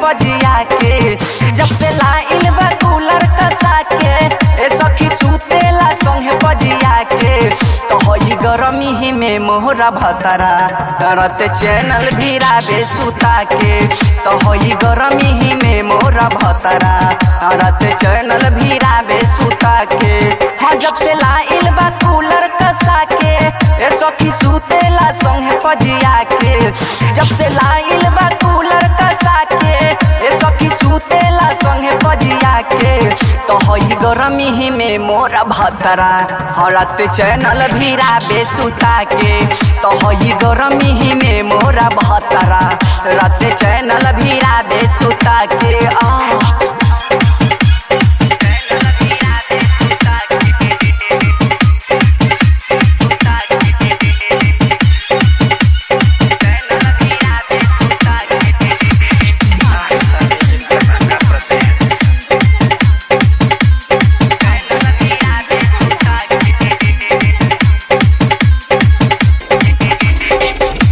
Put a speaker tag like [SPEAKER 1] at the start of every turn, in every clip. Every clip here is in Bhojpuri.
[SPEAKER 1] पजिया के। जब से लाइल बा कूलर कसा के ए सखी सुतेला संगे पजिया के। तो होई गरमी ही में मोहरा भतरा करत चैनल भिराबे सुता के। तो होई गरमी ही में मोहरा भतरा करत चैनल भिराबे सुता के। हाँ जब से लाइल बा कूलर कसा के ए सखी सुतेला संगे पजिया के। जब से लाइल बा कूलर कसा के ए सखी सुतेला संगे पजिया के। तो होई गरमी ही में मोरा भतरा हरत चैनल भिराबे सुता के। तो होई गरमी ही में मोरा भतरा रत चैनल भिराबे सुता के।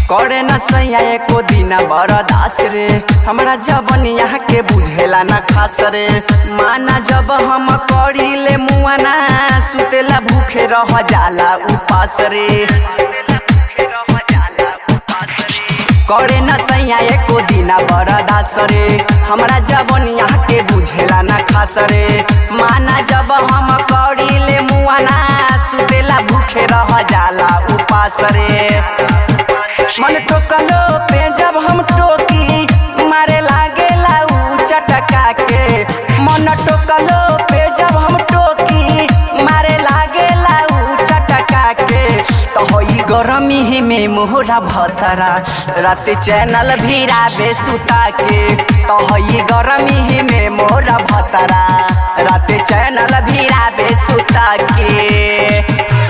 [SPEAKER 1] करे न सैया एको दिन बरदास रे हमरा जबन यहाँ के बुझेला न खास रे। माना जब हम करी ले मुआना सुतेला भूखे रह जाला उपास रे। करे न सैया एको दिन बरदास रे हमरा जबन यहाँ के बुझेला न खास रे। माना जब हम करी ले मुआना सुतेला भूखे रह जाला उपास रे। मन टोकलो पे जब हम टोकी मारे लागेला ऊ चटका के। मन टोकलो पे जब हम टोकी मारे लागेला ऊ चटका के। तो होई गरमी ही में मोहरा भतरा रात चैनल भिराबे सुता के। तो होई गरमी ही में मोहरा भतरा रात चैनल भिराबे सुता के।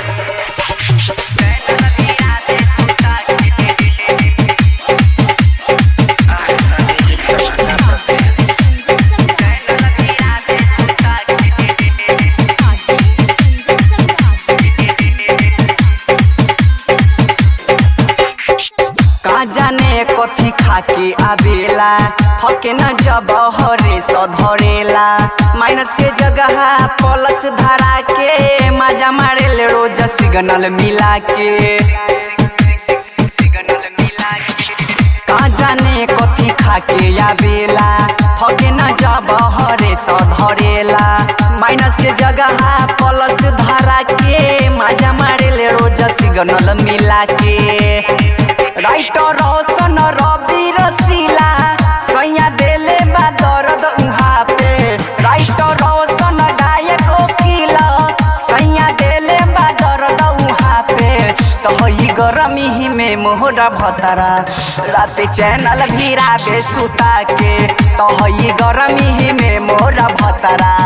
[SPEAKER 1] जाने कथी खाके आवेला थके न जब हरे सधरेला। माइनस के जगह प्लस धरा के मजा मारे ले रोज सिग्नल मिला के। का जाने कथी खाके आवेला थके न जब हरे सधरेला। माइनस के जगह प्लस धरा के मजा मारे ले रोज सिग्नल मिला के। राइटर रोशन रवि रसीला सैया देले बा दर्द उहाँ पे। राइटर रोशन गायक वकील सैया देले बा दर्द उहाँ पे। तो होई गरमी ही में मोहरा भतरा रात चैनल भिराबे सुता के। तो होई गरमी ही में मोहरा भतरा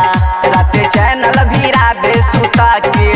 [SPEAKER 1] रात चैनल भिराबे सुता के।